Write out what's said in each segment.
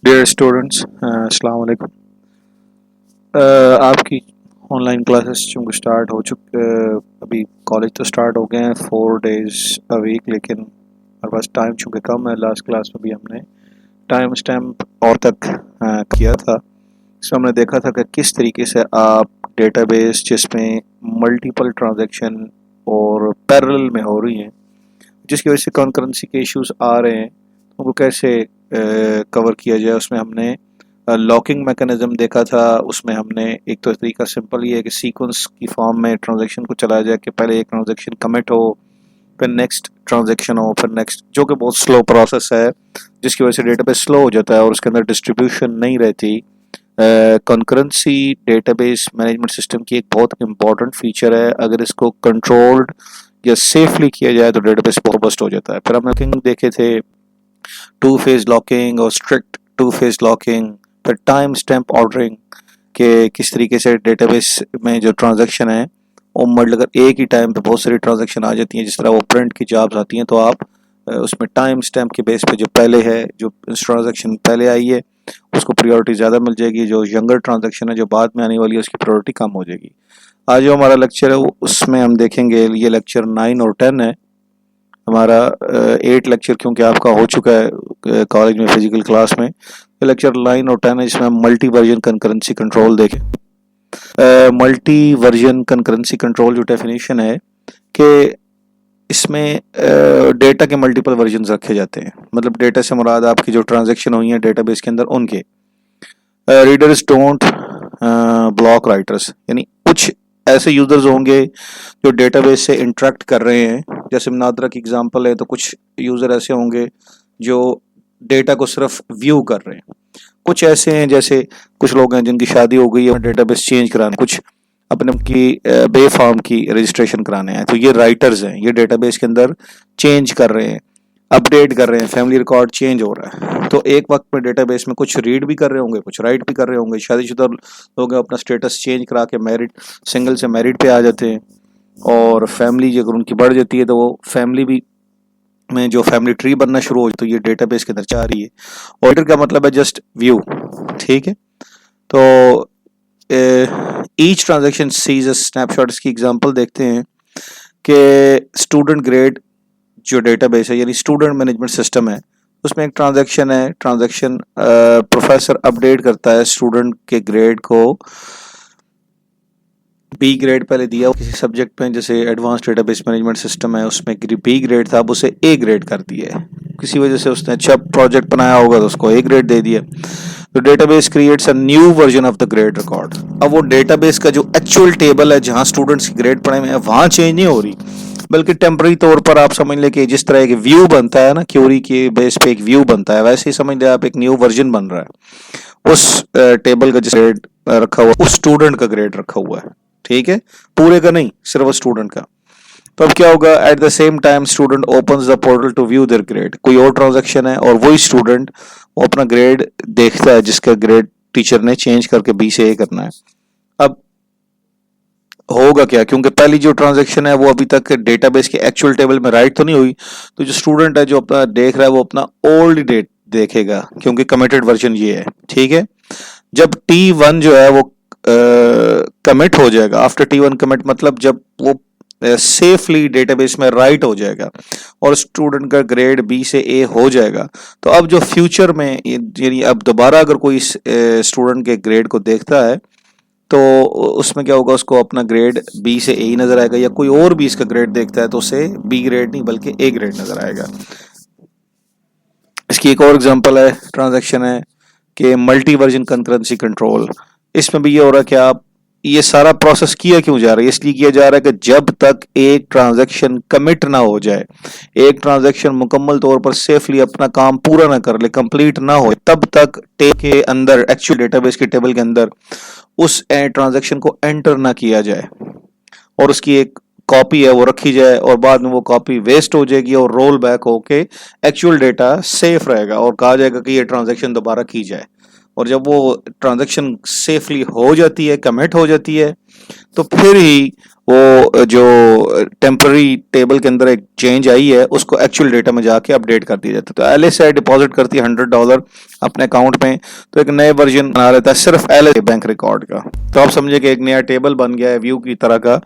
Dear students, अस्सलाम वालेकुम। आपकी ऑनलाइन क्लासेस चूँकि स्टार्ट हो चुके, अभी कॉलेज तो स्टार्ट हो गए हैं 4 days अ वीक, लेकिन हमारे पास टाइम चूँकि कम है। लास्ट क्लास में भी हमने टाइम स्टैम्प और तक किया था। इसमें हमने देखा था कि किस तरीके से आप डेटाबेस जिसमें मल्टीपल ट्रांजैक्शन और पैरेलल में हो रही हैं, जिसकी वजह से कॉन्करेंसी के इश्यूज आ रहे हैं, उनको कैसे कवर किया जाए। उसमें हमने लॉकिंग मैकेनिज्म देखा था। उसमें हमने एक तो तरीका सिंपल ही है कि सीक्वेंस की फॉर्म में ट्रांजैक्शन को चलाया जाए कि पहले एक ट्रांजैक्शन कमिट हो, फिर नेक्स्ट ट्रांजैक्शन हो, फिर नेक्स्ट, जो कि बहुत स्लो प्रोसेस है, जिसकी वजह से डेटाबेस स्लो हो जाता है और उसके अंदर डिस्ट्रीब्यूशन नहीं रहती। कंकरेंसी डेटाबेस मैनेजमेंट सिस्टम की एक बहुत इंपॉर्टेंट फीचर है। अगर इसको कंट्रोल्ड या सेफली किया जाए तो डेटाबेस बहुत बस्ट हो जाता है। फिर हमने लॉकिंग देखे थे, टू फेज लॉकिंग और स्ट्रिक्ट टू फेज लॉकिंग, फिर टाइम स्टैम्प ऑर्डरिंग के किस तरीके से डेटाबेस में जो ट्रांजैक्शन है वो मतलब अगर एक ही टाइम पे बहुत सारी ट्रांजैक्शन आ जाती हैं, जिस तरह वो प्रिंट की जॉब्स आती हैं, तो आप उसमें टाइम स्टैम्प के बेस पे जो पहले है, जो ट्रांजैक्शन पहले आई है उसको प्रायोरिटी ज़्यादा मिल जाएगी, जो यंगर ट्रांजैक्शन है जो बाद में आने वाली है उसकी प्रायोरिटी कम हो जाएगी। आज जो हमारा लेक्चर है उसमें हम देखेंगे, ये लेक्चर 9 और 10 है हमारा। 8 लेक्चर क्योंकि आपका हो चुका है कॉलेज में फिजिकल क्लास में, तो लेक्चर 9 और 10 है जिसमें हम मल्टी वर्जन कंकरेंसी कंट्रोल देखें। मल्टी वर्जन कंकरेंसी कंट्रोल जो डेफिनेशन है कि इसमें डेटा के मल्टीपल वर्जन रखे जाते हैं। मतलब डेटा से मुराद आपकी जो ट्रांजैक्शन हुई है डेटाबेस के अंदर उनके रीडर्स डोंट ब्लॉक राइटर्स, यानी कुछ ऐसे यूजर्स होंगे जो डेटाबेस से इंटरेक्ट कर रहे हैं। जैसे नादरा की एग्जांपल है, तो कुछ यूजर ऐसे होंगे जो डेटा को सिर्फ व्यू कर रहे हैं। कुछ ऐसे हैं, जैसे कुछ लोग हैं जिनकी शादी हो गई है, डेटाबेस चेंज कराने, कुछ अपने की बे फॉर्म की रजिस्ट्रेशन कराने हैं, तो ये राइटर्स हैं, ये डेटाबेस के अंदर चेंज कर रहे हैं, अपडेट कर रहे हैं, फैमिली रिकॉर्ड चेंज हो रहा है। तो एक वक्त में डेटाबेस में कुछ रीड भी कर रहे होंगे, कुछ राइट भी कर रहे होंगे। शादीशुदा लोग अपना स्टेटस चेंज करा के मैरिड, सिंगल से मैरिड पे आ जाते हैं, और फैमिली अगर उनकी बढ़ जाती है तो वो फैमिली भी में जो फैमिली ट्री बनना शुरू हो, तो ये डेटाबेस के अंदर जा रही है। ऑर्डर का मतलब है जस्ट व्यू, ठीक है। तो each transaction sees a snapshot. इसकी एग्जांपल देखते हैं कि स्टूडेंट ग्रेड जो डेटाबेस है, यानी स्टूडेंट मैनेजमेंट सिस्टम है, उसमें एक ट्रांजैक्शन है। ट्रांजैक्शन प्रोफेसर अपडेट करता है स्टूडेंट के ग्रेड को। बी ग्रेड पहले दिया किसी सब्जेक्ट में, जैसे एडवांस डेटाबेस मैनेजमेंट सिस्टम है उसमें बी ग्रेड था, अब उसे ए ग्रेड कर दिया है। किसी वजह से उसने अच्छा प्रोजेक्ट बनाया होगा तो उसको ए ग्रेड दे दिया। तो database creates a new version of the grade record. अब वो डेटाबेस का जो एक्चुअल टेबल है जहां स्टूडेंट्स की ग्रेड पढ़े में है, वहां चेंज नहीं हो रही, बल्कि टेम्पररी तौर पर आप समझ लें कि जिस तरह एक व्यू बनता है ना, क्यूरी के बेस पे एक व्यू बनता है, वैसे ही समझ लें आप एक न्यू वर्जन बन रहा है उस टेबल का, जिस ग्रेड रखा हुआ उस स्टूडेंट का ग्रेड रखा हुआ है, ठीक है, पूरे का नहीं, सिर्फ स्टूडेंट का। तो अब क्या होगा, at the same time student opens the portal to view their grade. कोई और ट्रांजैक्शन है और वही स्टूडेंट वो अपना ग्रेड देखता है जिसका ग्रेड टीचर ने चेंज करके बी से ए करना है। अब होगा क्या, क्योंकि पहली जो ट्रांजैक्शन है वो अभी तक डेटाबेस के एक्चुअल टेबल में राइट तो नहीं हुई, तो जो स्टूडेंट है जो अपना देख रहा है वो अपना ओल्ड डेट देखेगा, क्योंकि कमिटेड वर्जन ये है, ठीक है। जब T1 जो है वो कमिट हो जाएगा, आफ्टर T1 कमिट मतलब जब वो सेफली डेटाबेस में राइट हो जाएगा और स्टूडेंट का ग्रेड बी से ए हो जाएगा, तो अब जो फ्यूचर में यानी अब दोबारा अगर कोई स्टूडेंट के ग्रेड को देखता है तो उसमें क्या होगा, उसको अपना ग्रेड बी से ए ही नजर आएगा, या कोई और भी इसका ग्रेड देखता है तो उसे बी ग्रेड नहीं बल्कि ए ग्रेड नजर आएगा। इसकी एक और एग्जांपल है, ट्रांजैक्शन है कि मल्टी वर्जन कंकरेंसी कंट्रोल। इसमें भी ये हो रहा है कि आप ये सारा प्रोसेस किया क्यों जा रहा है, इसलिए किया जा रहा है कि जब तक एक ट्रांजैक्शन कमिट ना हो जाए, एक ट्रांजैक्शन मुकम्मल तौर पर सेफली अपना काम पूरा ना कर ले, कंप्लीट ना हो, तब तक के अंदर एक्चुअल डेटाबेस के टेबल के अंदर उस ट्रांजैक्शन को एंटर ना किया जाए और उसकी एक कॉपी है वो रखी जाए, और बाद में वो कॉपी वेस्ट हो जाएगी और रोल बैक होके एक्चुअल डेटा सेफ रहेगा और कहा जाएगा कि ये ट्रांजैक्शन दोबारा की जाए। और जब वो ट्रांजैक्शन सेफली हो जाती है, कमिट हो जाती है, तो फिर ही वो जो टेम्पररी टेबल के अंदर एक चेंज आई है उसको एक्चुअल डेटा में जाके अपडेट कर दिया जाता है। तो एलिस है डिपॉजिट करती है $100 अपने अकाउंट में, तो एक नए वर्जन बना लेता है सिर्फ एलिस के बैंक रिकॉर्ड का। तो आप समझे कि एक नया टेबल बन गया है व्यू की तरह का,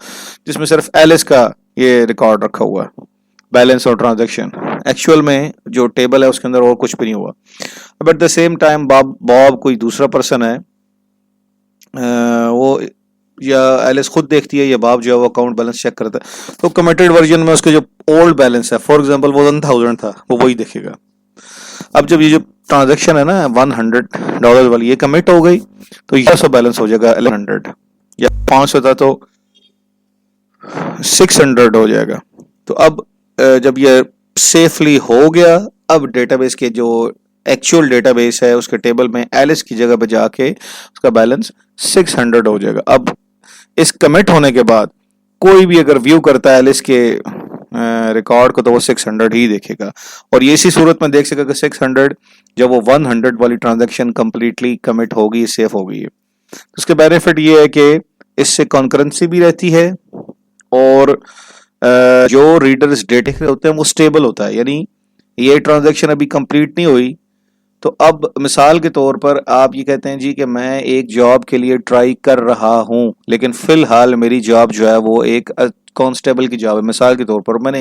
जिसमें सिर्फ एलिस का ये रिकॉर्ड रखा हुआ है, बैलेंस और ट्रांजैक्शन। एक्चुअल में जो टेबल है उसके अंदर और कुछ भी नहीं हुआ। अब eight the same time Bob कोई दूसरा पर्सन है, वो या एलिस खुद देखती है या बॉब जो है वो अकाउंट बैलेंस चेक करता है, तो कमिटेड वर्जन में उसके जो ओल्ड बैलेंस है, फॉर एग्जांपल वो 1000 था, वो वही देखेगा। अब जब ये जो ट्रांजैक्शन है ना $100 वाली ये कमिट हो गई, तो ये सब बैलेंस हो जाएगा 1100, या 500 था तो 600 हो जाएगा। तो अब जब ये सेफली हो गया, अब डेटाबेस के जो एक्चुअल डेटाबेस है उसके टेबल में एलिस की जगह पे जाके उसका बैलेंस 600 हो जाएगा। अब इस कमिट होने के बाद कोई भी अगर व्यू करता है एलिस के रिकॉर्ड को, तो वो 600 ही देखेगा। और ये इसी सूरत में देख सकेगा कि 600 जब वो 100 वाली ट्रांजैक्शन कंप्लीटली कमिट होगी, सेफ हो गई है। उसके बेनिफिट ये है कि इससे कॉन्करेंसी भी रहती है, और जो रीडर्स डेटा होते हैं वो स्टेबल होता है। यानी ये ट्रांजैक्शन अभी कंप्लीट नहीं हुई, तो अब मिसाल के तौर पर आप ये कहते हैं जी कि मैं एक जॉब के लिए ट्राई कर रहा हूं, लेकिन फिलहाल मेरी जॉब जो है वो एक कांस्टेबल की जॉब है। मिसाल के तौर पर मैंने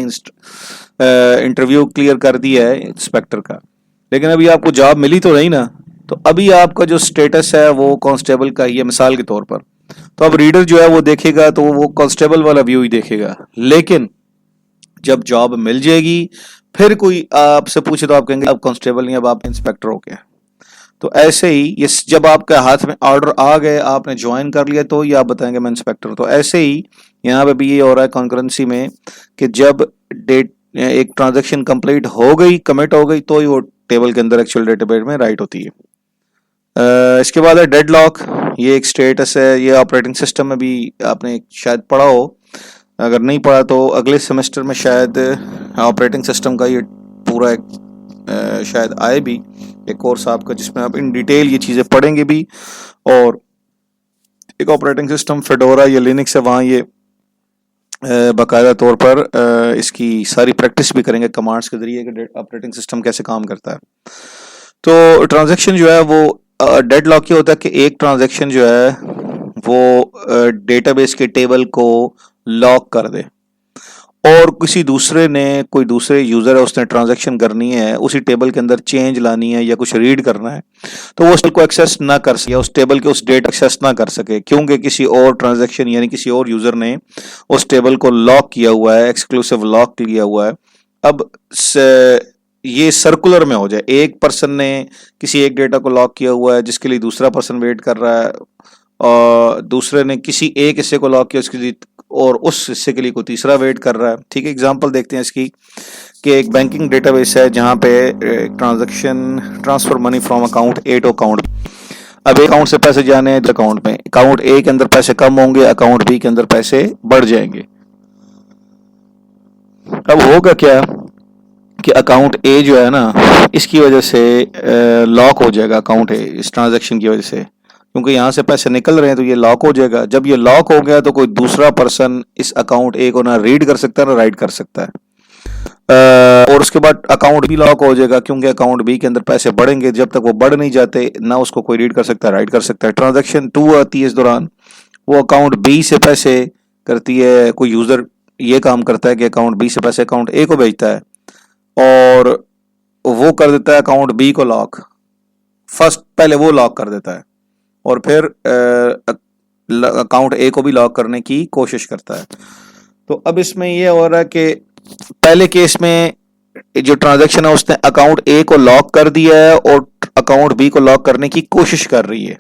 इंटरव्यू क्लियर कर दिया है इंस्पेक्टर का, लेकिन अभी आपको जॉब मिली तो नहीं ना, तो अभी आपका जो स्टेटस है वो कांस्टेबल का ही है मिसाल के तौर पर। तो अब रीडर जो है वो देखेगा तो वो कांस्टेबल वाला व्यू ही देखेगा, लेकिन जब जॉब मिल जाएगी फिर कोई आपसे पूछे तो आप कहेंगे अब कांस्टेबल नहीं, अब आप इंस्पेक्टर हो गए। तो ऐसे ही ये जब आपके हाथ में ऑर्डर आ गए, आपने ज्वाइन कर लिया, तो ये आप बताएंगे मैं इंस्पेक्टर। तो ऐसे ही यहाँ पे भी ये हो रहा है कॉन्करेंसी में कि जब डेट एक ट्रांजैक्शन कंप्लीट हो गई, कमिट हो गई, तो ही वो टेबल के अंदर एक्चुअल डेटाबेस में राइट होती है। इसके बाद है डेडलॉक। ये एक स्टेटस है, ये ऑपरेटिंग सिस्टम में भी आपने शायद पढ़ा हो, अगर नहीं पढ़ा तो अगले सेमेस्टर में शायद ऑपरेटिंग सिस्टम का ये पूरा एक शायद आए भी एक कोर्स आपका, जिसमें आप इन डिटेल ये चीज़ें पढ़ेंगे भी। और एक ऑपरेटिंग सिस्टम फेडोरा या लिनक्स है, वहाँ ये बाकायदा तौर पर इसकी सारी प्रैक्टिस भी करेंगे कमांड्स के जरिए कि ऑपरेटिंग सिस्टम कैसे काम करता है। तो ट्रांजैक्शन जो है वो डेडलॉक ये होता है कि एक ट्रांजैक्शन जो है वो डेटाबेस के टेबल को लॉक कर दे, और किसी दूसरे ने, कोई दूसरे यूजर है उसने ट्रांजैक्शन करनी है, उसी टेबल के अंदर चेंज लानी है या कुछ रीड करना है, तो वो उस टेबल को एक्सेस ना कर सके, उस टेबल के उस डेट एक्सेस ना कर सके, क्योंकि किसी और ट्रांजैक्शन यानी किसी और यूजर ने उस टेबल को लॉक किया हुआ है, एक्सक्लूसिव लॉक किया हुआ है। अब ये सर्कुलर में हो जाए, एक पर्सन ने किसी एक डेटा को लॉक किया हुआ है जिसके लिए दूसरा पर्सन वेट कर रहा है, और दूसरे ने किसी एक हिस्से को लॉक किया उसके लिए, और उस हिस्से के लिए कोई तीसरा वेट कर रहा है। ठीक है, एग्जांपल देखते हैं इसकी कि एक बैंकिंग डेटाबेस है जहां पे transaction transfer money from account A to account. अब एक अकाउंट से पैसे जाने हैं अकाउंट में, अकाउंट ए के अंदर पैसे कम होंगे, अकाउंट बी के अंदर पैसे बढ़ जाएंगे। अब होगा क्या कि अकाउंट ए जो है ना, इसकी वजह से लॉक हो जाएगा अकाउंट ए, इस ट्रांजैक्शन की वजह से, क्योंकि यहाँ से पैसे निकल रहे हैं तो ये लॉक हो जाएगा। जब ये लॉक हो गया तो कोई दूसरा पर्सन इस अकाउंट ए को ना रीड कर सकता है ना राइट कर सकता है, और उसके बाद अकाउंट बी लॉक हो जाएगा, क्योंकि अकाउंट बी के अंदर पैसे बढ़ेंगे, जब तक वो बढ़ नहीं जाते ना उसको कोई रीड कर सकता है राइट कर सकता है। ट्रांजैक्शन 2 आती है इस दौरान, वो अकाउंट बी से पैसे करती है, कोई यूजर ये काम करता है कि अकाउंट बी से पैसे अकाउंट ए को भेजता है, और वो कर देता है अकाउंट बी को लॉक। फर्स्ट पहले वो लॉक कर देता है और फिर अकाउंट ए को भी लॉक करने की कोशिश करता है। तो अब इसमें ये हो रहा है कि पहले केस में जो ट्रांजैक्शन है उसने अकाउंट ए को लॉक कर दिया है और अकाउंट बी को लॉक करने की कोशिश कर रही है,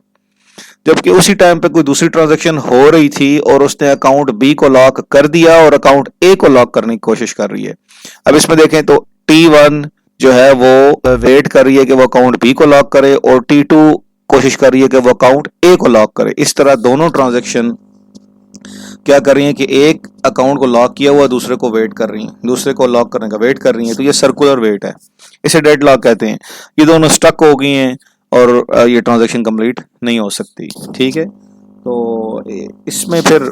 जबकि उसी टाइम पे कोई दूसरी ट्रांजैक्शन हो रही थी और उसने अकाउंट बी को लॉक कर दिया और अकाउंट ए को लॉक करने की कोशिश कर रही है। अब इसमें देखें तो T1 जो है वो वेट कर रही है कि वो अकाउंट बी को लॉक करे, और T2 कोशिश कर रही है कि वो अकाउंट ए को लॉक करे। इस तरह दोनों ट्रांजैक्शन क्या कर रही हैं कि एक अकाउंट को लॉक किया हुआ दूसरे को वेट कर रही हैं, दूसरे को लॉक करने का वेट कर रही हैं। तो ये सर्कुलर वेट है, इसे डेड लॉक कहते हैं। ये दोनों स्टक हो गई हैं और ये ट्रांजैक्शन कंप्लीट नहीं हो सकती। ठीक है, तो इसमें फिर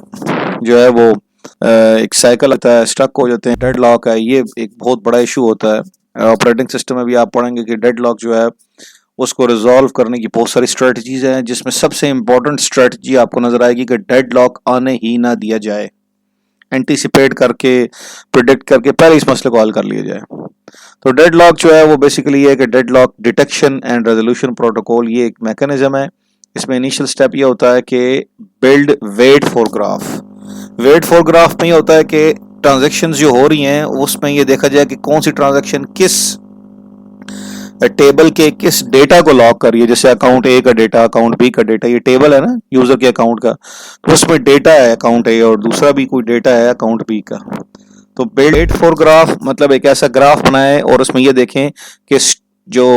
जो है वो एक साइकिल आता है, स्टक हो जाते हैं, डेड लॉक है, ये एक बहुत बड़ा इशू होता है। ऑपरेटिंग सिस्टम में भी आप पढ़ेंगे कि डेड लॉक जो है उसको रिजॉल्व करने की बहुत सारी स्ट्रेटजीज हैं, जिसमें सबसे इंपॉर्टेंट स्ट्रेटजी आपको नजर आएगी कि डेड लॉक आने ही ना दिया जाए। एंटीसिपेट करके, प्रिडिक्ट करके पहले इस मसले को हल कर लिया जाए। तो डेड लॉक जो है वो बेसिकली ये है कि dead lock detection and resolution protocol, ये एक मैकेनिज्म है। इसमें इनिशियल स्टेप ये होता है कि build wait for graph. Wait for graph में ये होता है कि ट्रांजेक्शन जो हो रही हैं उसमें ये देखा जाए कि कौन सी ट्रांजेक्शन किस टेबल के किस डेटा को लॉक कर रही है। जैसे अकाउंट ए का डेटा, अकाउंट बी का डेटा, ये टेबल है ना यूजर के अकाउंट का, तो उसमें डेटा है अकाउंट ए और दूसरा भी कोई डेटा है अकाउंट बी का। तो बिल्ड फॉर ग्राफ मतलब एक ऐसा ग्राफ बनाए और उसमें ये देखें कि जो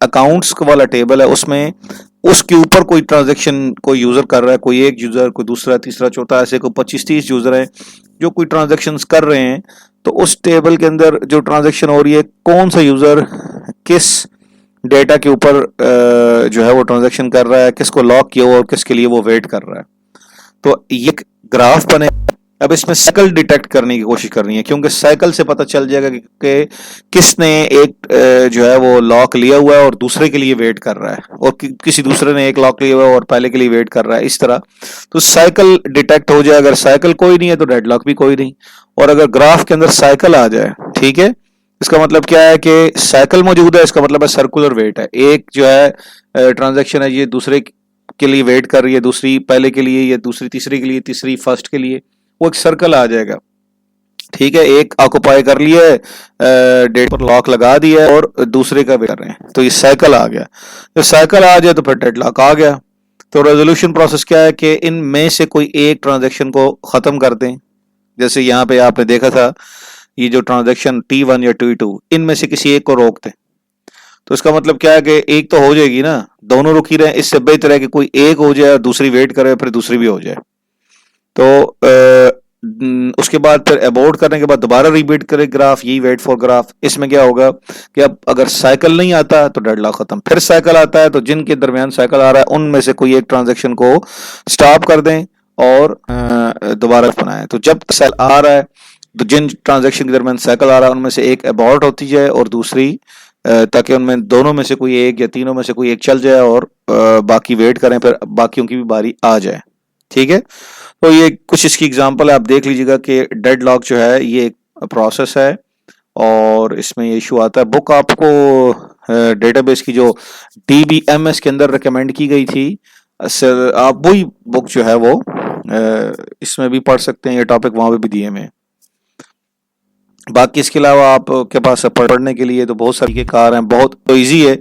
अकाउंट्स वाला टेबल है उसमें उसके ऊपर कोई ट्रांजेक्शन कोई यूजर कर रहा है, कोई एक यूजर, कोई दूसरा, तीसरा, चौथा, ऐसे कोई 25-30 यूजर है जो कोई ट्रांजेक्शन कर रहे हैं। तो उस टेबल के अंदर जो ट्रांजेक्शन हो रही है, कौन सा यूजर किस डेटा के ऊपर जो है वो ट्रांजेक्शन कर रहा है, किसको लॉक किया हुआ और किसके लिए वो वेट कर रहा है। तो ये ग्राफ बने। अब इसमें साइकिल डिटेक्ट करने की कोशिश करनी है, क्योंकि साइकिल से पता चल जाएगा कि किसने एक जो है वो लॉक लिया हुआ है और दूसरे के लिए वेट कर रहा है, और किसी दूसरे ने एक लॉक लिया हुआ है और पहले के लिए वेट कर रहा है, इस तरह। तो साइकिल डिटेक्ट हो जाए। अगर साइकिल कोई नहीं है तो डेडलॉक भी कोई नहीं। और अगर ग्राफ के अंदर साइकिल आ जाए, ठीक है, इसका मतलब क्या है कि साइकिल मौजूद है, इसका मतलब है सर्कुलर वेट है। एक जो है ट्रांजेक्शन है ये दूसरे के लिए वेट कर रही है, दूसरी पहले के लिए, या दूसरी तीसरी के लिए, तीसरी फर्स्ट के लिए, वो एक सर्कल आ जाएगा। ठीक है, एक ऑक्युपाई कर लिया है, डेट पर लॉक लगा दिया है और दूसरे का वेट कर रहे हैं, तो ये साइकिल आ गया। जब साइकिल आ जाए तो फिर डेडलॉक आ गया। तो रेजोल्यूशन प्रोसेस क्या है कि इनमें से कोई एक ट्रांजेक्शन को खत्म कर दें। जैसे यहाँ पे आपने देखा था, ये जो ट्रांजेक्शन T1 या T2, इनमें से किसी एक को रोक दें। तो इसका मतलब क्या है कि एक तो हो जाएगी ना, दोनों रुकी रहे। इससे बेहतर है कि कोई एक हो जाए और दूसरी वेट करे, फिर दूसरी भी हो जाए। तो उसके बाद फिर अबॉर्ट करने के बाद दोबारा रिपीट करे ग्राफ, यही वेट फॉर ग्राफ। इसमें क्या होगा कि अब अगर साइकिल नहीं आता तो डेडलॉक खत्म, फिर साइकिल आता है तो जिनके दरमियान साइकिल आ रहा है उनमें से कोई एक ट्रांजेक्शन को स्टॉप कर दें और दोबारा बनाएं। तो जब साइकिल आ रहा है तो जिन ट्रांजेक्शन के दरमियान साइकिल आ रहा है उनमें से एक अबॉर्ट होती जाए और दूसरी, ताकि उनमें दोनों में से कोई एक या तीनों में से कोई एक चल जाए और बाकी वेट करें, फिर बाकियों की भी बारी आ जाए। ठीक है, तो ये कुछ इसकी एग्जांपल है, आप देख लीजिएगा कि डेड लॉक जो है ये एक प्रोसेस है और इसमें ये इशू आता है। बुक आपको डेटाबेस की जो DBMS के अंदर रिकमेंड की गई थी, आप वही बुक जो है वो इसमें भी पढ़ सकते हैं, ये टॉपिक वहां पे भी दिए हुए। बाकी इसके अलावा आपके पास पढ़ने के लिए तो बहुत सारे कार हैं, बहुत तो ईजी है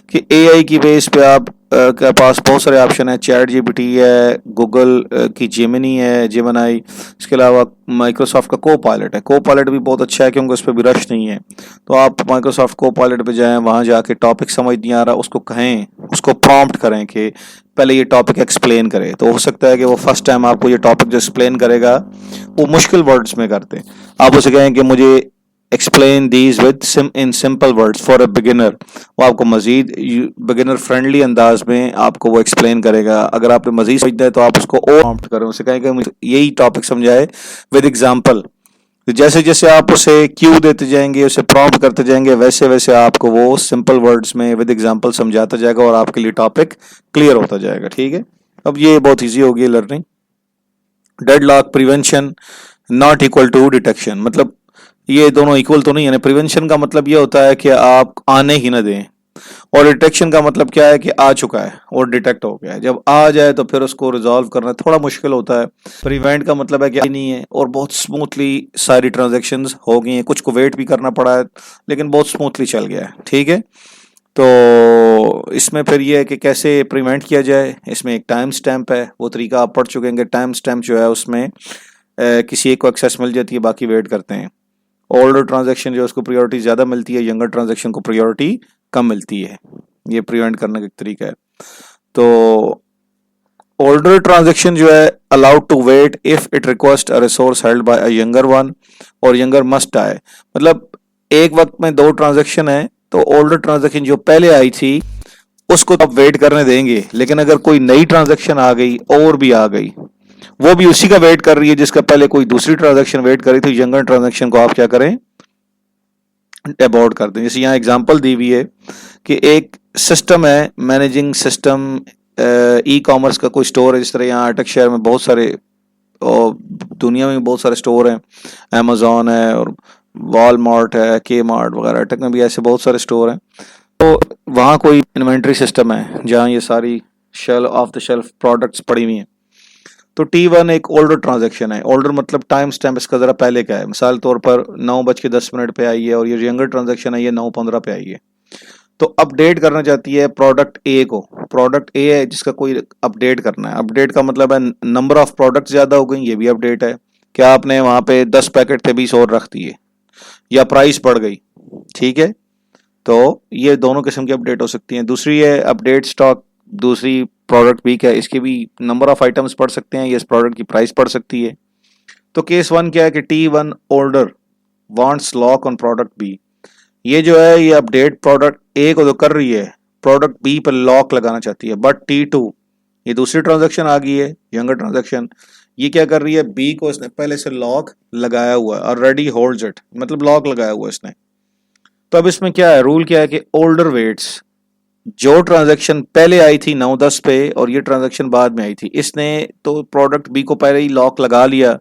कि AI की बेस पे आप के पास बहुत सारे ऑप्शन है। चैट GPT है, गूगल की जेमिनी है, जेमिनाई, इसके अलावा माइक्रोसॉफ्ट का को पायलट भी बहुत अच्छा है क्योंकि उस पर भी रश नहीं है। तो आप माइक्रोसॉफ्ट को पायलट पे जाएं, वहाँ जाके टॉपिक समझ नहीं आ रहा उसको कहें, उसको प्रॉम्प्ट करें कि पहले ये टॉपिक एक्सप्लेन करे। तो हो सकता है कि वो फर्स्ट टाइम आपको ये टॉपिक जो एक्सप्लेन करेगा वो मुश्किल वर्ड्स में करते, आप उसे कहें कि मुझे explain these with in simple words for a beginner, वो आपको मजीद बिगिनर फ्रेंडली अंदाज में आपको वो एक्सप्लेन करेगा। अगर आपने मजीद समझना है तो आप उसको और प्रॉम्प्ट करें, उसे कहें कि मुझे यही टॉपिक समझाए विद एग्जांपल। तो जैसे जैसे आप उसे क्यू देते जाएंगे, उसे प्रॉम्प्ट करते जाएंगे, वैसे वैसे आपको वो सिंपल वर्ड्स में विद एग्जांपल समझाता जाएगा और आपके लिए टॉपिक क्लियर होता जाएगा। ठीक है, अब ये बहुत ईजी हो गई learning. Deadlock prevention not equal to detection, मतलब ये दोनों इक्वल तो नहीं है ना। प्रिवेंशन का मतलब ये होता है कि आप आने ही ना दें, और डिटेक्शन का मतलब क्या है कि आ चुका है और डिटेक्ट हो गया है। जब आ जाए तो फिर उसको रिजॉल्व करना थोड़ा मुश्किल होता है। प्रिवेंट का मतलब है कि नहीं है और बहुत स्मूथली सारी ट्रांजैक्शंस हो गई हैं, कुछ को वेट भी करना पड़ा है लेकिन बहुत स्मूथली चल गया है। ठीक है, तो इसमें फिर ये है कि कैसे प्रिवेंट किया जाए। इसमें एक टाइम स्टैम्प है, वो तरीका आप पढ़ चुके हैं। टाइम स्टैम्प जो है उसमें किसी एक को एक्सेस मिल जाती है, बाकी वेट करते हैं। ओल्डर ट्रांजैक्शन जो है उसको प्रायोरिटी ज़्यादा मिलती है, यंगर ट्रांजैक्शन को प्रायोरिटी कम मिलती है। ये प्रिवेंट करने का एक तरीका है। तो ओल्डर ट्रांजैक्शन जो है allowed to wait if it request a resource held by a younger one और यंगर मस्ट डाई। मतलब एक वक्त में दो ट्रांजैक्शन है तो ओल्डर ट्रांजैक्शन जो पहले आई थी उसको तो आप वेट करने देंगे, लेकिन अगर कोई नई ट्रांजैक्शन आ गई और भी आ गई वो भी उसी का वेट कर रही है जिसका पहले कोई दूसरी ट्रांजैक्शन वेट करी थी। यंगर ट्रांजैक्शन को आप क्या करें, अबॉर्ट कर दें। जैसे यहाँ एग्जांपल दी हुई है कि एक सिस्टम है, मैनेजिंग सिस्टम, ई कॉमर्स का कोई स्टोर है। जिस तरह यहाँ अटक शहर में बहुत सारे और दुनिया में बहुत सारे स्टोर हैं, अमेजोन है और वॉलमार्ट है, के मार्ट वगैरह, अटक में भी ऐसे बहुत सारे स्टोर हैं। तो वहाँ कोई इन्वेंट्री सिस्टम है जहाँ ये सारी shelf of the shelf products पड़ी हुई हैं। तो T1 एक ओल्डर ट्रांजैक्शन है। ओल्डर मतलब टाइम स्टैम्प इसका ज़रा पहले का है। मिसाल तौर पर 9:10 पे आई है और ये यंगर ट्रांजैक्शन है, ये 9:15 पे आई है। तो अपडेट करना चाहती है प्रोडक्ट ए को। प्रोडक्ट ए है जिसका कोई अपडेट करना है। अपडेट का मतलब है नंबर ऑफ प्रोडक्ट ज़्यादा हो गई, ये भी अपडेट है। क्या आपने वहाँ पे 10 पैकेट थे 20 और रख दिए, या प्राइस बढ़ गई, ठीक है। तो ये दोनों किस्म की अपडेट हो सकती हैं। दूसरी है अपडेट स्टॉक, दूसरी प्रोडक्ट वीक है, इसके भी नंबर ऑफ आइटम्स पढ़ सकते हैं, ये इस प्रोडक्ट की प्राइस पढ़ सकती है। तो केस 1 क्या है कि T1 order wants lock on product B. ये जो है ये अपडेट प्रोडक्ट ए को तो कर रही है, प्रोडक्ट बी पर लॉक लगाना चाहती है। बट T2, ये दूसरी ट्रांजैक्शन आ गई है, यंगर ट्रांजैक्शन, ये क्या कर रही है, बी को इसने पहले से लॉक लगाया हुआ है, ऑलरेडी होल्ड्स इट, मतलब लॉक लगाया हुआ है इसने। तो अब इसमें क्या है, रूल क्या है कि ओल्डर वेट्स, जो ट्रांजैक्शन पहले आई थी 9:10 पे और ये ट्रांजैक्शन बाद में आई थी, इसने तो प्रोडक्ट बी को पहले ही लॉक लगा लिया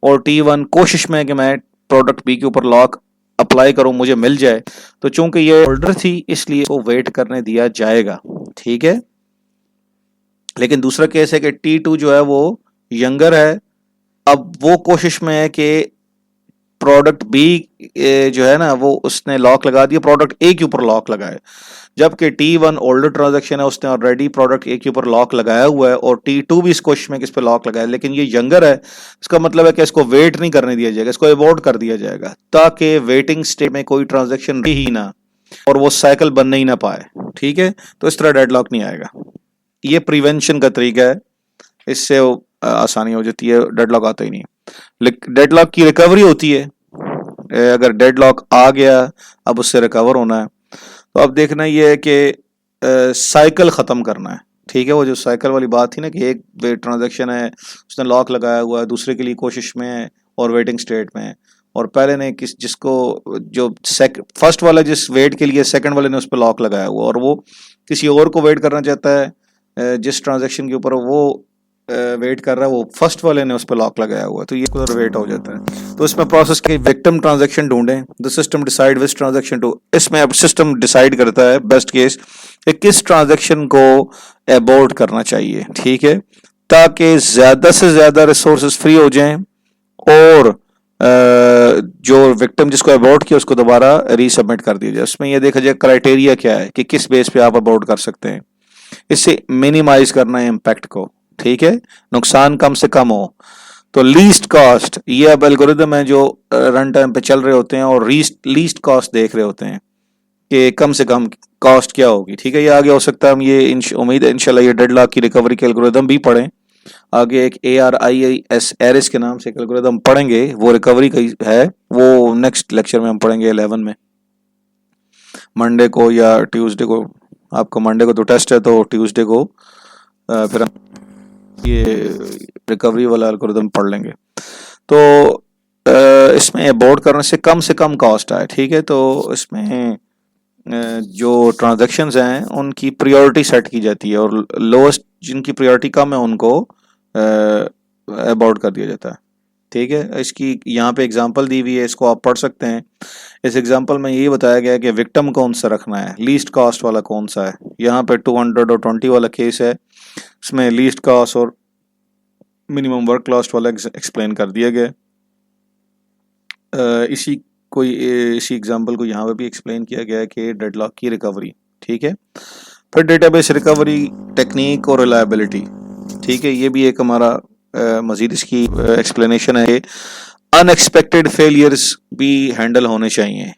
और T1 कोशिश में कि मैं प्रोडक्ट बी के ऊपर लॉक अप्लाई करूं, मुझे मिल जाए। तो चूंकि ये ऑर्डर थी इसलिए इसको वेट करने दिया जाएगा, ठीक है। लेकिन दूसरा केस है कि T2 जो है वो यंगर है, अब वो कोशिश में है कि प्रोडक्ट बी जो है ना वो उसने लॉक लगा दिया, प्रोडक्ट ए के ऊपर लॉक लगाए। जबकि T1 ओल्डर ट्रांजैक्शन है, उसने ऑलरेडी प्रोडक्ट ए के ऊपर लॉक लगाया हुआ है और T2 भी इस कोशिश में कि इस पर लॉक लगाए। लेकिन ये यंगर है, इसका मतलब है कि इसको वेट नहीं करने दिया जाएगा, इसको अवॉइड कर दिया जाएगा ताकि वेटिंग स्टेट में कोई ट्रांजैक्शन ही ना और वो साइकिल बनने ही ना पाए, ठीक है। तो इस तरह डेडलॉक नहीं आएगा। ये प्रिवेंशन का तरीका है, इससे आसानी हो जाती है, डेडलॉक आता ही नहीं। डेडलॉक की रिकवरी होती है, अगर डेडलॉक आ गया अब उससे रिकवर होना है। तो अब देखना ये है कि साइकिल ख़त्म करना है, ठीक है। वो जो साइकिल वाली बात थी ना कि एक ट्रांजैक्शन है उसने लॉक लगाया हुआ है, दूसरे के लिए कोशिश में है और वेटिंग स्टेट में है, और पहले ने जिसको जो फर्स्ट वाला जिस वेट के लिए सेकंड वाले ने उस पर लॉक लगाया हुआ और वो किसी और को वेट करना चाहता है जिस ट्रांजैक्शन के ऊपर वो वेट कर रहा है, वो फर्स्ट वाले ने उस पर लॉक लगाया हुआ है, तो ये उधर वेट हो जाता है। तो इसमें प्रोसेस की विक्टिम ट्रांजैक्शन ढूंढें, the system decide which transaction to. इसमें अब सिस्टम डिसाइड करता है बेस्ट केस कि किस ट्रांजैक्शन को अबॉर्ट करना चाहिए, ठीक है, ताकि ज्यादा से ज्यादा रिसोर्सेज फ्री हो जाएं और जो विक्टिम जिसको अबॉर्ट किया उसको दोबारा रीसबमिट कर दिया जाए। उसमें यह देखा जाए क्राइटेरिया क्या है कि किस बेस पे आप अबॉर्ट कर सकते हैं। इससे मिनिमाइज करना है इम्पैक्ट को, ठीक है, नुकसान कम से कम हो। तो लीस्ट कॉस्ट, ये अब एल्गोरिदम है जो रन टाइम पे चल रहे होते हैं और लीस्ट कॉस्ट देख रहे होते हैं कि कम से कम कॉस्ट क्या होगी, ठीक है। ये आगे हो सकता है हम ये उम्मीद है इंशाल्लाह ये डेडलॉक की रिकवरी के एल्गोरिदम भी पढ़ें। आगे एक ARIS एरिस के नाम से एक एल्गोरिदम पढ़ेंगे, वो रिकवरी का है, वो नेक्स्ट लेक्चर में हम पढ़ेंगे 11 में, मंडे को या ट्यूसडे को। आपको मंडे को तो टेस्ट है, तो ट्यूसडे को फिर हम ये रिकवरी वाला एल्गोरिदम पढ़ लेंगे। तो इसमें अबॉर्ट करने से कम कॉस्ट आए, ठीक है। तो इसमें जो ट्रांजैक्शंस हैं उनकी प्रायोरिटी सेट की जाती है और लोएस्ट जिनकी प्रायोरिटी कम है उनको अबॉर्ट कर दिया जाता है, ठीक है। इसकी यहाँ पे एग्जांपल दी हुई है, इसको आप पढ़ सकते हैं। इस एग्जांपल में ये बताया गया है कि विक्टिम कौन सा रखना है, लीस्ट कॉस्ट वाला कौन सा है। यहाँ पे 220 वाला केस है, इसमें लीस्ट कॉस्ट और मिनिमम वर्क कॉस्ट वाला एक्सप्लेन कर दिया गया। इसी एग्जांपल को यहाँ पे भी एक्सप्लेन किया गया है कि डेडलॉक की रिकवरी, ठीक है। फिर डेटाबेस रिकवरी टेक्निक और रिलायबिलिटी, ठीक है, ये भी एक हमारा मजीद इसकी एक्सप्लेनेशन है। अनएक्सपेक्टेड फेलियर्स भी हैंडल होने चाहिए,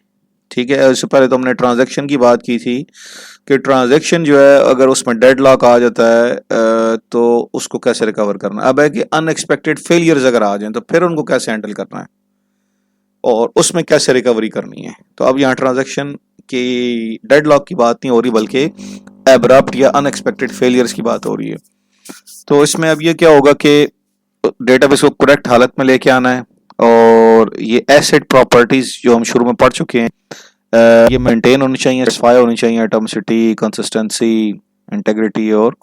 ठीक है। इससे पहले तो हमने ट्रांजैक्शन की बात की थी कि ट्रांजैक्शन जो है अगर उसमें डेडलॉक आ जाता है तो उसको कैसे रिकवर करना है। अब है कि अनएक्सपेक्टेड फेलियर्स अगर आ जाएं तो फिर उनको कैसे हैंडल करना है और उसमें कैसे रिकवरी करनी है। तो अब यहाँ ट्रांजैक्शन की डेडलॉक की बात नहीं हो रही बल्कि एब्रप्ट या अनएक्सपेक्टेड फेलियर्स की बात हो रही है। तो इसमें अब ये क्या होगा कि डेटाबेस को करेक्ट हालत में लेके आना है। और ये एसेट प्रॉपर्टीज जो हम शुरू में पढ़ चुके हैं, ये मेंटेन होनी चाहिए, सेटिस्फाई होनी चाहिए, एटॉमिसिटी, कंसिस्टेंसी, इंटेग्रिटी। और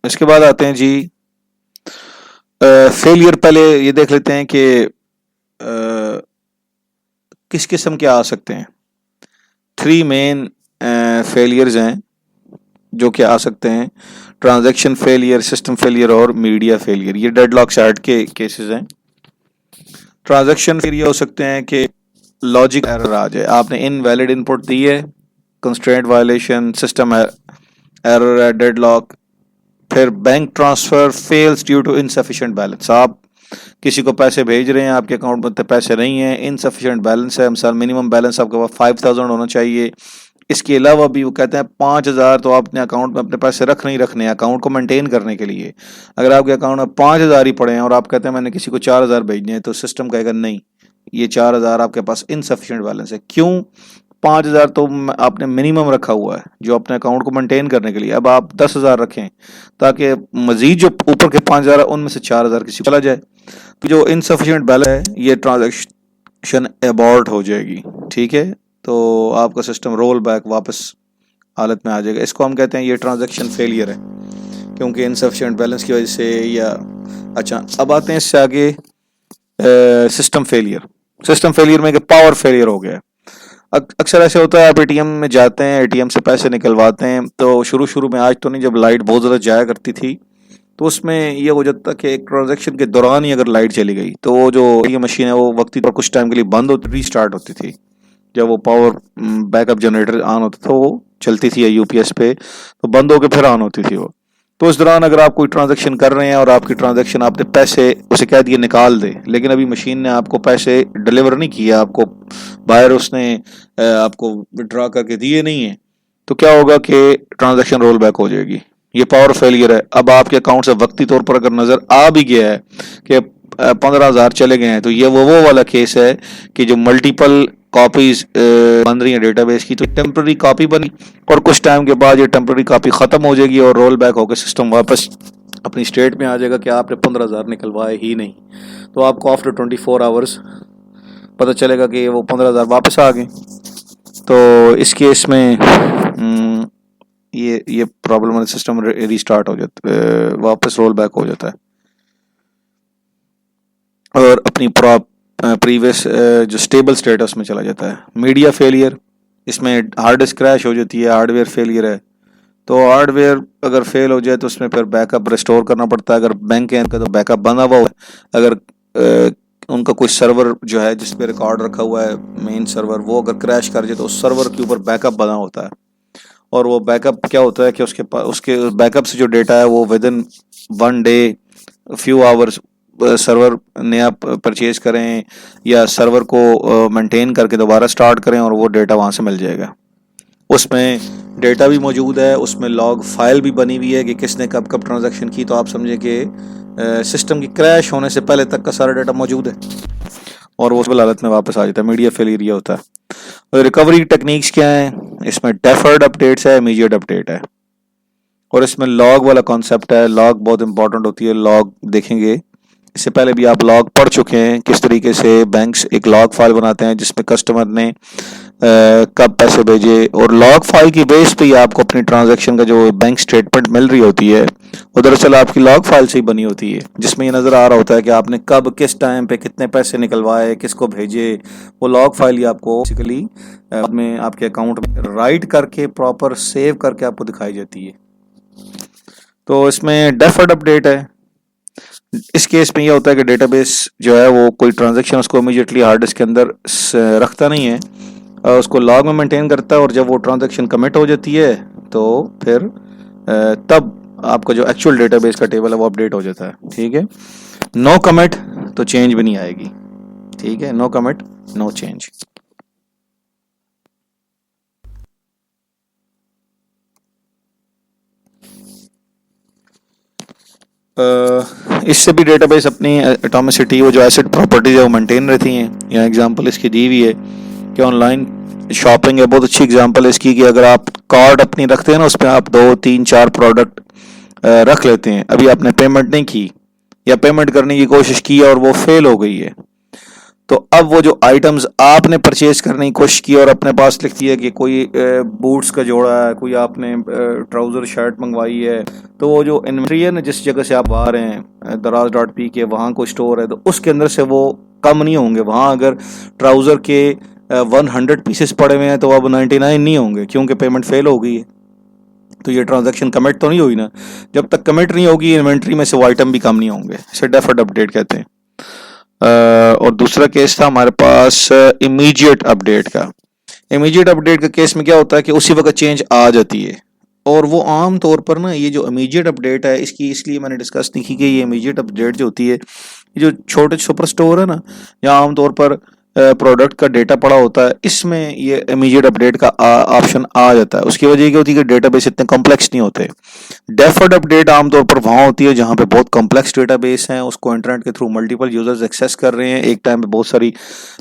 इसके बाद आते हैं जी फेलियर। पहले ये देख लेते हैं कि किस किस्म के आ सकते हैं। 3 मेन फेलियर्स हैं जो कि आ सकते हैं: ट्रांजैक्शन फेलियर, सिस्टम फेलियर और मीडिया फेलियर। ये डेडलॉक चार्ट के केसेस हैं। ट्रांजैक्शन फेलियर हो सकते हैं कि लॉजिक एरर आ जाए, आपने इनवैलिड इनपुट दी है, कंस्ट्रेंट वायलेशन, सिस्टम एरर है, डेडलॉक। फिर bank transfer fails due to insufficient balance. आप किसी को पैसे भेज रहे हैं, आपके अकाउंट में पैसे नहीं है, इनसफिशिएंट बैलेंस है, मिसाल मिनिमम बैलेंस आपके पास 5000 होना चाहिए। इसके अलावा भी वो कहते हैं 5000 तो आप अपने अकाउंट में अपने पैसे रखने हैं अकाउंट को मेंटेन करने के लिए। अगर आपके अकाउंट में 5000 ही पड़े हैं और आप कहते हैं मैंने किसी को 4000 भेजने हैं, तो सिस्टम कहेगा नहीं, ये 4000 आपके पास इनसफिशिएंट बैलेंस है। क्यों? 5000 तो आपने मिनिमम रखा हुआ है जो अपने अकाउंट को मेंटेन करने के लिए। अब आप 10,000 रखें ताकि मजीद जो ऊपर के 5000 है उनमें से 4000 किसी को चला जाए। तो जो इनसफिशिएंट बैलेंस है, ये ट्रांजैक्शन अबॉर्ट हो जाएगी। ठीक है, तो आपका सिस्टम रोल बैक वापस हालत में आ जाएगा। इसको हम कहते हैं ये ट्रांजैक्शन फेलियर है, क्योंकि इनसफिशिएंट बैलेंस की वजह से। या अच्छा, अब आते हैं इससे आगे सिस्टम फेलियर। सिस्टम फेलियर में पावर फेलियर हो गया है। अक्सर ऐसे होता है, आप एटीएम में जाते हैं, एटीएम से पैसे निकलवाते हैं, तो शुरू में, आज तो नहीं, जब लाइट बहुत ज़्यादा जाया करती थी तो उसमें यह हो जाता कि एक ट्रांजैक्शन के दौरान ही अगर लाइट चली गई तो वो जो ये मशीन है वो वक्ती पर कुछ टाइम के लिए बंद होती, रीस्टार्ट होती थी। जब वो पावर बैकअप जनरेटर ऑन होता था वो चलती थी यूपीएस पे, तो बंद होकर फिर ऑन होती थी वो। तो उस दौरान अगर आप कोई ट्रांजैक्शन कर रहे हैं और आपकी ट्रांजैक्शन, आपने पैसे उसे कह दिए निकाल दे, लेकिन अभी मशीन ने आपको पैसे डिलीवर नहीं किया, आपको बाहर उसने आपको विड्रॉ करके दिए नहीं है, तो क्या होगा कि ट्रांजैक्शन रोल बैक हो जाएगी। ये पावर फेलियर है। अब आपके अकाउंट से वक्ती तौर पर अगर नज़र आ भी गया है कि 15,000 चले गए हैं, तो ये वो वाला केस है कि जो मल्टीपल कॉपीज बन रही है डेटाबेस की, तो टेम्पररी कॉपी बनी और कुछ टाइम के बाद ये टेम्पररी कॉपी ख़त्म हो जाएगी और रोल बैक होकर सिस्टम वापस अपनी स्टेट में आ जाएगा कि आपने 15,000 निकलवाए ही नहीं। तो आपको आफ्टर 24 आवर्स पता चलेगा कि वो 15,000 वापस आ गए। तो इस केस में ये प्रॉब्लम वाला सिस्टम रीस्टार्ट हो जाता है, वापस रोल बैक हो जाता है और अपनी प्रीवियस जो स्टेबल स्टेटस में चला जाता है। मीडिया फेलियर, इसमें हार्ड डिस्क क्रैश हो जाती है, हार्डवेयर फेलियर है। तो हार्डवेयर अगर फेल हो जाए तो उसमें फिर बैकअप रिस्टोर करना पड़ता है। अगर बैंक के का तो बैकअप बना हुआ है, अगर उनका कोई सर्वर जो है जिस पे रिकॉर्ड रखा हुआ है मेन सर्वर, वो अगर क्रैश कर जाए तो उस सर्वर के ऊपर बैकअप बना होता है। और वो बैकअप क्या होता है कि उसके बैकअप से जो डेटा है वो with in 1 day, few hours server नया परचेज करें या सर्वर को मेंटेन करके दोबारा स्टार्ट करें और वो डेटा वहाँ से मिल जाएगा। उसमें डेटा भी मौजूद है, उसमें लॉग फाइल भी बनी हुई है कि किसने कब कब ट्रांजैक्शन की। तो आप समझे कि सिस्टम की क्रैश होने से पहले तक का सारा डेटा मौजूद है और वो हालत में वापस आ जाता है। मीडिया फेलियर ये होता है। और रिकवरी टेक्निक्स क्या हैं? इसमें डेफर्ड अपडेट्स है, इमीडिएट अपडेट है, और इसमें लॉग वाला कॉन्सेप्ट है। लॉग बहुत इंपॉर्टेंट होती है। लॉग देखेंगे, इससे पहले भी आप लॉग पढ़ चुके हैं किस तरीके से बैंक्स एक लॉग फाइल बनाते हैं जिसमें कस्टमर ने कब पैसे भेजे, और लॉग फाइल की बेस पे ही आपको अपनी ट्रांजैक्शन का जो बैंक स्टेटमेंट मिल रही होती है वो दरअसल आपकी लॉग फाइल से ही बनी होती है, जिसमें ये नज़र आ रहा होता है कि आपने कब किस टाइम पे कितने पैसे निकलवाए, किसको भेजे। वो लॉग फाइल ही आपको बेसिकली बाद में आपके अकाउंट में राइट करके प्रॉपर सेव करके आपको दिखाई जाती है। तो इसमें डेफर्ड अपडेट है। इस केस में यह होता है कि डेटाबेस जो है वो कोई ट्रांजैक्शन उसको इमीडिएटली हार्ड डिस्क के अंदर रखता नहीं है, उसको लॉग में मेंटेन करता है, और जब वो ट्रांजैक्शन कमिट हो जाती है तो फिर तब आपका जो एक्चुअल डेटाबेस का टेबल है वो अपडेट हो जाता है। ठीक है, नो कमिट तो चेंज भी नहीं आएगी। ठीक है, नो कमिट नो चेंज। इससे भी डेटाबेस अपनी एटॉमिसिटी, वो जो एसिड प्रॉपर्टीज है वो मेंटेन रहती हैं। यहाँ एग्जांपल इसकी दी हुई है कि ऑनलाइन शॉपिंग है, बहुत अच्छी एग्जांपल है इसकी कि अगर आप कार्ड अपनी रखते हैं ना, उस पर आप 2 3 4 प्रोडक्ट रख लेते हैं, अभी आपने पेमेंट नहीं की या पेमेंट करने की कोशिश की और वो फेल हो गई है, तो अब वो जो आइटम्स आपने परचेज करने की कोशिश की और अपने पास लिख दिया कि कोई बूट्स का जोड़ा है, कोई आपने ट्राउज़र शर्ट मंगवाई है, तो वो जो इन्वेंट्री है ना जिस जगह से आप आ रहे हैं दराज.पी के वहाँ कोई स्टोर है, तो उसके अंदर से वो कम नहीं होंगे। वहाँ अगर ट्राउज़र के 100 पीसेस पड़े हुए हैं तो अब 99 नहीं होंगे क्योंकि पेमेंट फेल हो गई है। तो ये ट्रांजैक्शन कमिट तो नहीं हुई ना। जब तक कमिट नहीं होगी इन्वेंट्री में से वो आइटम भी कम नहीं होंगे, इसे डेफर्ड अपडेट कहते हैं। और दूसरा केस था हमारे पास इमीडिएट अपडेट का। इमीडिएट अपडेट का केस में क्या होता है कि उसी वक्त चेंज आ जाती है, और वो आम तौर पर ना ये जो इमीडिएट अपडेट है इसकी इसलिए मैंने डिस्कस नहीं की कि ये इमीडिएट अपडेट जो होती है, ये जो छोटे सुपर स्टोर है ना, या आमतौर पर प्रोडक्ट का डेटा पड़ा होता है, इसमें ये इमीडिएट अपडेट का ऑप्शन आ जाता है। उसकी वजह ये होती है कि डेटाबेस इतने कॉम्प्लेक्स नहीं होते। डेफर्ड अपडेट आमतौर पर वहाँ होती है जहाँ पे बहुत कॉम्प्लेक्स डेटाबेस हैं, उसको इंटरनेट के थ्रू मल्टीपल यूजर्स एक्सेस कर रहे हैं, एक टाइम पे बहुत सारी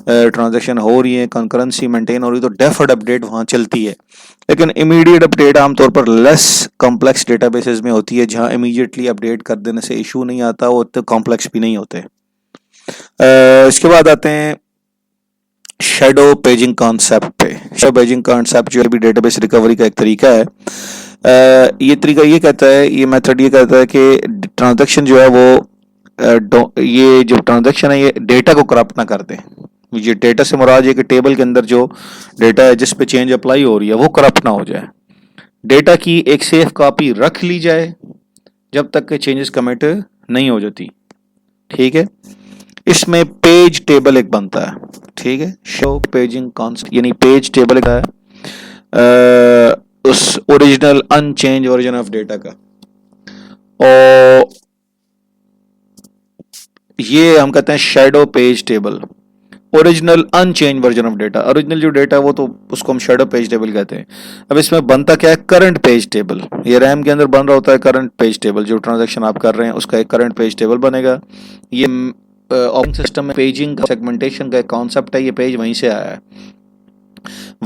ट्रांजैक्शन हो रही है, कंकरेंसी मेंटेन हो रही है, तो डेफर्ड अपडेट वहाँ चलती है। लेकिन इमीडिएट अपडेट आमतौर पर लेस कॉम्प्लेक्स डेटाबेसेस में होती है जहाँ इमीडिएटली अपडेट कर देने से इशू नहीं आता, वो इतने कॉम्प्लेक्स भी नहीं होते। इसके बाद आते हैं शैडो पेजिंग कॉन्सेप्ट पे। शैडो पेजिंग कॉन्सेप्ट जो है भी डेटाबेस रिकवरी का एक तरीका है। ये तरीका ये कहता है, ये मेथड ये कहता है कि ट्रांजैक्शन जो है वो ये जो ट्रांजैक्शन है ये डेटा को करप्ट ना कर दे। ये डेटा से मुराद ये कि टेबल के अंदर जो डेटा है जिस पे चेंज अप्लाई हो रही है वो करप्ट ना हो जाए। डेटा की एक सेफ कॉपी रख ली जाए जब तक के चेंजेस कमिट नहीं हो जाती। ठीक है, इसमें पेज टेबल एक बनता है। ठीक है, शो पेजिंग कॉन्सेप्ट यानी पेज टेबल एक है उस original unchanged version of data का, और ये हम कहते हैं shadow page table. Original unchanged version of data, original जो डेटा है वो तो उसको हम शैडो पेज टेबल कहते हैं। अब इसमें बनता क्या है, करंट पेज टेबल। ये रैम के अंदर बन रहा होता है करंट पेज टेबल, जो ट्रांजैक्शन आप कर रहे हैं उसका एक करंट पेज टेबल बनेगा। ये ऑपरेटिंग सिस्टम में पेजिंग का सेगमेंटेशन का कॉन्सेप्ट है, ये पेज वहीं से आया है।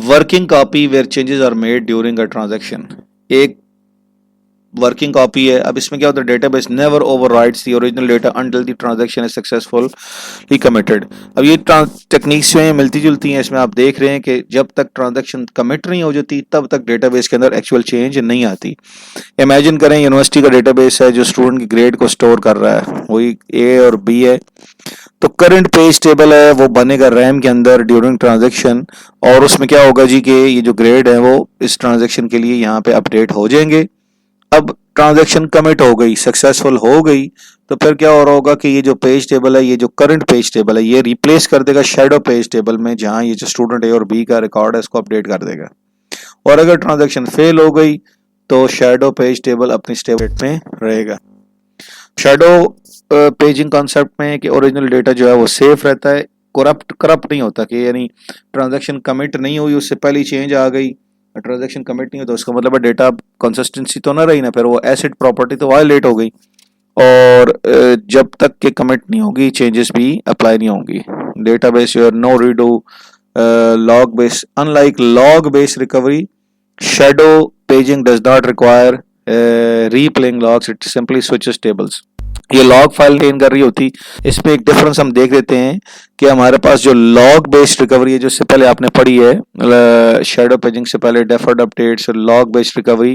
Working copy where changes are made during a transaction, एक वर्किंग कॉपी है। अब इसमें क्या होता है, database never overrides the original data until the transaction is successfully committed. अब ये टेक्निक्स में मिलती जुलती हैं। इसमें आप देख रहे हैं कि जब तक ट्रांजैक्शन कमिट नहीं हो जाती तब तक डेटाबेस के अंदर एक्चुअल चेंज नहीं आती। इमेजिन करें यूनिवर्सिटी का डेटाबेस है जो स्टूडेंट की ग्रेड को स्टोर कर रहा है, वही ए और बी है, तो करंट पेज टेबल है वो बनेगा रैम के अंदर ड्यूरिंग ट्रांजैक्शन, और उसमें क्या होगा जी कि ये जो ग्रेड है वो इस ट्रांजैक्शन के लिए यहाँ पे अपडेट हो जाएंगे। अब ट्रांजैक्शन कमिट हो गई, सक्सेसफुल हो गई, तो फिर क्या हो रहा होगा कि ये जो पेज टेबल है, ये जो करंट पेज टेबल है, ये रिप्लेस कर देगा शैडो पेज टेबल में, जहां ये जो स्टूडेंट ए और बी का रिकॉर्ड है इसको अपडेट कर देगा। और अगर ट्रांजैक्शन फेल हो गई तो शैडो पेज टेबल अपनी स्टेट में रहेगा। शैडो पेजिंग कॉन्सेप्ट में कि ओरिजिनल डेटा जो है वो सेफ रहता है, करप्ट नहीं होता, कि यानी ट्रांजैक्शन कमिट नहीं हुई उससे पहले चेंज आ गई, ट्रांजैक्शन कमिट नहीं होता उसका मतलब है डेटा कंसिस्टेंसी तो ना रही ना, फिर वो एसिड प्रॉपर्टी तो वायलेट हो गई। और जब तक के कमिट नहीं होगी चेंजेस भी अप्लाई नहीं होंगी। Database your no redo log base, unlike log base recovery, shadow paging does not require replaying logs, it simply switches tables. ये लॉग फाइल मेंटेन कर रही होती। इसमें एक डिफरेंस हम देख लेते हैं कि हमारे पास जो लॉग बेस्ड रिकवरी है जो इससे पहले आपने पढ़ी है शैडो पेजिंग से पहले, deferred updates, log based recovery,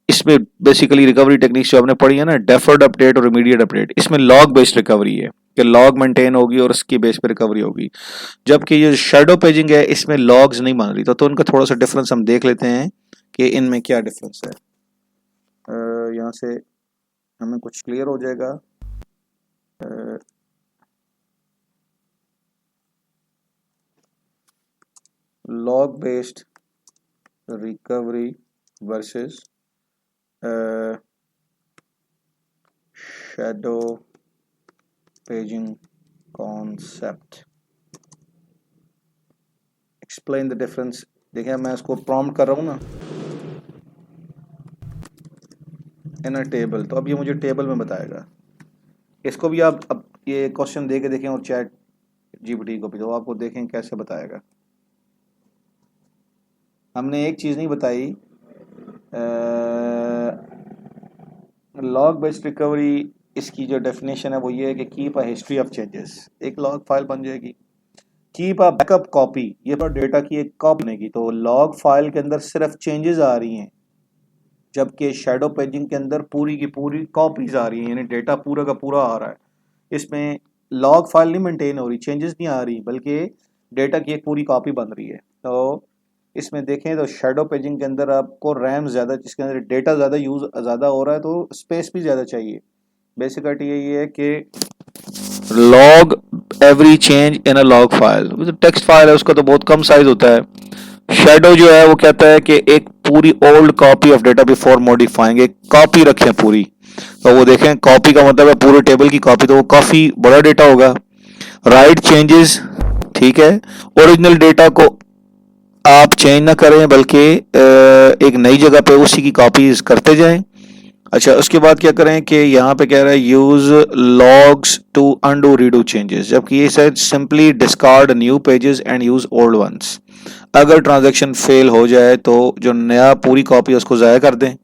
इसमें बेसिकली रिकवरी टेक्निक्स जो आपने पढ़ी है ना, डेफर्ड अपडेट और इमीडिएट अपडेट, इसमें लॉग बेस्ड रिकवरी है कि लॉग मेंटेन होगी और उसकी बेस पे रिकवरी होगी। जबकि ये शैडो पेजिंग है इसमें लॉग्स नहीं बन रही, तो उनका थोड़ा सा डिफरेंस हम देख लेते हैं कि इनमें क्या डिफरेंस है। यहाँ से हमें कुछ क्लियर हो जाएगा। Log based recovery versus shadow paging concept, explain the difference. देखिए मैं इसको प्रॉम्प्ट कर रहा हूँ ना इन अ टेबल, तो अब ये मुझे टेबल में बताएगा। इसको भी आप अब ये क्वेश्चन दे के देखें और चैट जीपीटी को भी, तो आपको देखें कैसे बताएगा। हमने एक चीज़ नहीं बताई, लॉग बेस्ड रिकवरी, इसकी जो डेफिनेशन है वो ये है कि keep a history of changes. एक लॉग फाइल बन जाएगी। कीप अ बैकअप कॉपी, ये पर डेटा की एक कॉपी बनेगी। तो लॉग फाइल के अंदर सिर्फ चेंजेस आ रही हैं, जबकि शैडो पेजिंग के अंदर पूरी की पूरी कॉपीज आ रही हैं, यानी डेटा पूरा का पूरा आ रहा है। इसमें लॉग फाइल नहीं मेंटेन हो रही, चेंजेस नहीं आ रही, बल्कि डेटा की एक पूरी कॉपी बन रही है। तो इसमें देखें तो शैडो पेजिंग के अंदर आपको रैम ज़्यादा, जिसके अंदर डेटा ज़्यादा यूज़ ज़्यादा हो रहा है, तो स्पेस भी ज़्यादा चाहिए। बेसिकली यही है कि log every change in a log file, जो टेक्स्ट फाइल है उसका तो बहुत कम साइज होता है। शेडो जो है वो कहता है कि एक पूरी old copy of data before modifying, एक कॉपी रखें पूरी। तो वो देखें, कॉपी का मतलब है पूरे टेबल की कॉपी, तो वो काफ़ी बड़ा डेटा होगा। राइट चेंजेस, ठीक है, ओरिजिनल डेटा को आप चेंज ना करें, बल्कि एक नई जगह पे उसी की कॉपीज करते जाएं। अच्छा, उसके बाद क्या करें कि यहाँ पे कह रहा है use logs to undo redo changes, जबकि ये शायद simply discard new pages and use old ones. अगर ट्रांजैक्शन फेल हो जाए तो जो नया पूरी कॉपी है उसको ज़ाया कर दें।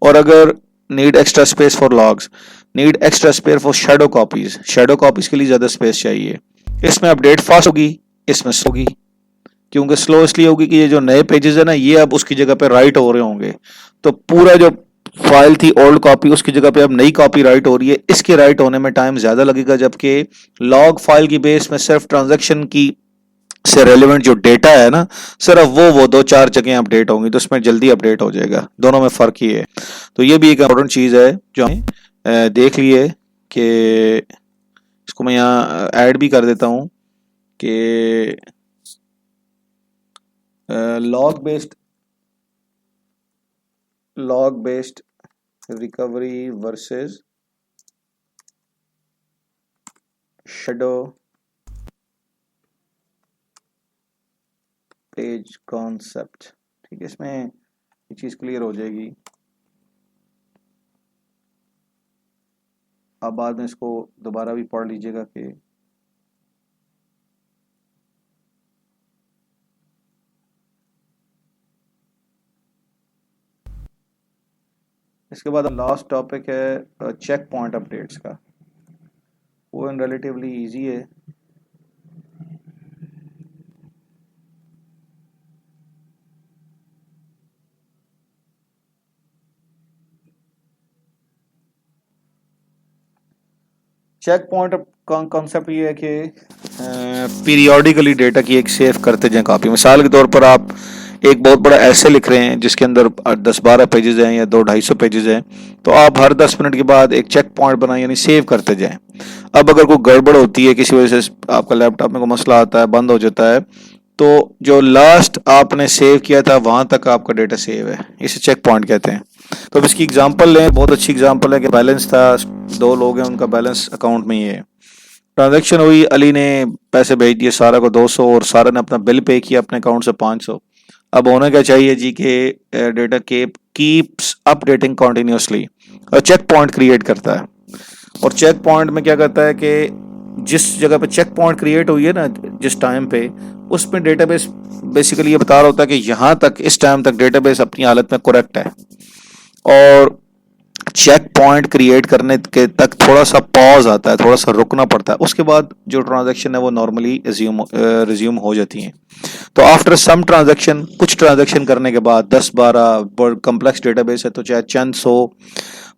और अगर need extra space for logs, need extra space for shadow copies, shadow copies के लिए ज़्यादा स्पेस चाहिए। इसमें अपडेट फास्ट होगी, इसमें स्लो होगी। क्योंकि स्लो इसलिए होगी कि ये जो नए पेजेस है ना, ये अब उसकी जगह पे राइट हो रहे होंगे। तो पूरा जो फाइल थी ओल्ड कॉपी, उसकी जगह पे अब नई कॉपी राइट हो रही है, इसके राइट होने में टाइम ज़्यादा लगेगा। जबकि लॉग फाइल की बेस में सिर्फ ट्रांजैक्शन की से रेलिवेंट जो डेटा है ना, सिर्फ वो दो चार जगह अपडेट होंगी, तो उसमें जल्दी अपडेट हो जाएगा। दोनों में फ़र्क ही है। तो ये भी एक इम्पोर्टेंट चीज़ है जो हमें देख लिए कि इसको मैं यहाँ ऐड भी कर देता हूँ कि log based recovery versus shadow page concept. ठीक है, इसमें ये चीज़ क्लियर हो जाएगी। आप बाद में इसको दोबारा भी पढ़ लीजिएगा कि इसके बाद लास्ट टॉपिक है चेक पॉइंट अपडेट्स का। वो इन रिलेटिवली इजी है। चेक पॉइंट कॉन्सेप्ट ये है कि पीरियोडिकली डेटा की एक सेव करते जाएं कॉपी। मिसाल के तौर पर आप एक बहुत बड़ा ऐसे लिख रहे हैं जिसके अंदर 10-12 पेजेस हैं या 200-250 पेजेस हैं, तो आप हर 10 मिनट के बाद एक चेक पॉइंट बनाएं, यानी सेव करते जाएं। अब अगर कोई गड़बड़ होती है, किसी वजह से आपका लैपटॉप में कोई मसला आता है, बंद हो जाता है, तो जो लास्ट आपने सेव किया था वहां तक आपका डेटा सेव है, इसे चेक पॉइंट कहते हैं। तो अब इसकी एग्जांपल लें, बहुत अच्छी एग्जांपल है कि बैलेंस था, 2 लोग हैं, उनका बैलेंस अकाउंट में ही है। ट्रांजैक्शन हुई, अली ने पैसे भेज दिए सारा को 200, और सारा ने अपना बिल पे किया अपने अकाउंट से 500। अब होना क्या चाहिए जी कि डेटा के कीप्स अपडेटिंग कॉन्टिन्यूसली, और चेक पॉइंट क्रिएट करता है। और चेक पॉइंट में क्या करता है कि जिस जगह पे चेक पॉइंट क्रिएट हुई है ना, जिस टाइम पे, उसमें डेटाबेस बेसिकली ये बता रहा होता है कि यहाँ तक, इस टाइम तक डेटाबेस अपनी हालत में करेक्ट है। और चेक पॉइंट क्रिएट करने के तक थोड़ा सा पॉज आता है, थोड़ा सा रुकना पड़ता है, उसके बाद जो ट्रांजैक्शन है वो नॉर्मली रिज्यूम हो जाती हैं। तो आफ्टर सम ट्रांजैक्शन, कुछ ट्रांजैक्शन करने के बाद, 10-12 कम्प्लेक्स डेटाबेस है तो चाहे चंद सौ,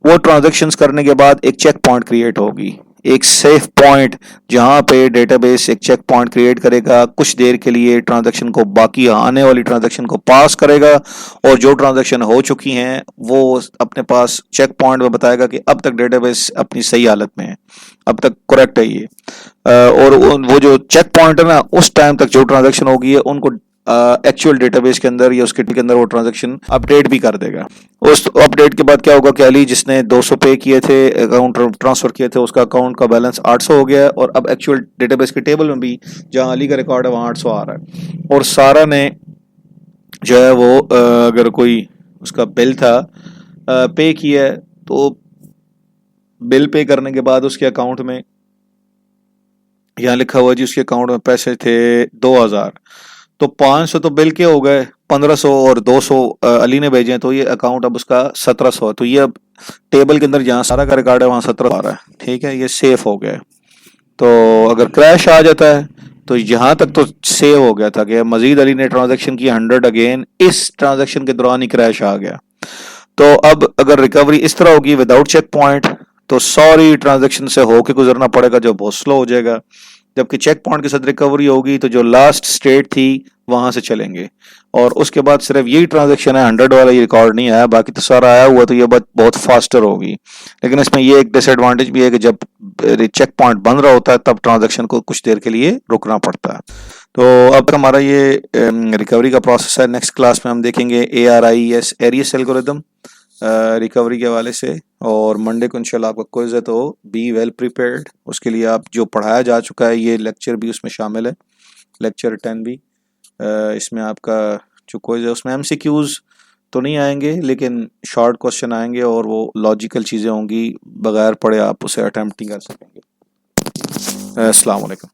वो ट्रांजैक्शंस करने के बाद एक चेक पॉइंट क्रिएट होगी, एक सेफ पॉइंट, जहां पे डेटाबेस एक चेक पॉइंट क्रिएट करेगा, कुछ देर के लिए ट्रांजैक्शन को, बाकी आने वाली ट्रांजैक्शन को पास करेगा, और जो ट्रांजैक्शन हो चुकी हैं वो अपने पास चेक पॉइंट में बताएगा कि अब तक डेटाबेस अपनी सही हालत में है, अब तक करेक्ट है ये। और वो जो चेक पॉइंट है ना, उस टाइम तक जो ट्रांजैक्शन होगी है उनको एक्चुअल डेटाबेस के अंदर या उसके के अंदर वो ट्रांजैक्शन अपडेट भी कर देगा। उस अपडेट के बाद क्या होगा कि अली जिसने 200 पे किए थे, अकाउंट ट्रांसफर किए थे, उसका अकाउंट का बैलेंस 800 हो गया है, और अब एक्चुअल डेटाबेस के टेबल में भी जहां अली का रिकॉर्ड है वहां 800 आ रहा है। और सारा ने जो है वो अगर कोई उसका बिल था पे किया है, तो बिल पे करने के बाद उसके अकाउंट में यहाँ लिखा हुआ जी उसके अकाउंट में पैसे थे 2000, तो 500 तो बिल के हो गए, 1500 और 200 अली ने भेजे हैं, तो ये अकाउंट अब उसका 1700 है। तो ये अब टेबल के अंदर जहाँ सारा का रिकॉर्ड है वहाँ 17 आ रहा है, ठीक है, ये सेफ हो गया है। तो अगर क्रैश आ जाता है तो यहाँ तक तो सेव हो गया था कि मजीद अली ने ट्रांजैक्शन की 100 अगेन, इस ट्रांजैक्शन के दौरान ही क्रैश आ गया। तो अब अगर रिकवरी इस तरह होगी विदाउट चेक पॉइंट, तो सॉरी ट्रांजैक्शन से होके गुजरना पड़ेगा, जो बहुत स्लो हो जाएगा। जबकि चेक पॉइंट के साथ रिकवरी होगी तो जो लास्ट स्टेट थी वहां से चलेंगे, और उसके बाद सिर्फ यही ट्रांजैक्शन है 100 वाला, ये रिकॉर्ड नहीं आया, बाकी तो सारा आया हुआ, तो ये बात बहुत फास्टर होगी। लेकिन इसमें ये एक डिसएडवांटेज भी है कि जब चेक पॉइंट बंद रहा होता है तब ट्रांजैक्शन को कुछ देर के लिए रुकना पड़ता है। तो अब हमारा ये रिकवरी का प्रोसेस है। नेक्स्ट क्लास में हम देखेंगे ARIES एरियस एल्गोरिदम रिकवरी के हवाले से, और मंडे को इंशाल्लाह आपका क्विज है, तो बी वेल प्रिपेयर्ड। उसके लिए आप जो पढ़ाया जा चुका है ये लेक्चर भी उसमें शामिल है, लेक्चर 10 भी। इसमें आपका जो क्विज है उसमें MCQs तो नहीं आएंगे, लेकिन शॉर्ट क्वेश्चन आएंगे और वो लॉजिकल चीज़ें होंगी, बगैर पढ़े आप उसे अटेम्प्ट नहीं कर सकेंगे। अस्सलाम वालेकुम।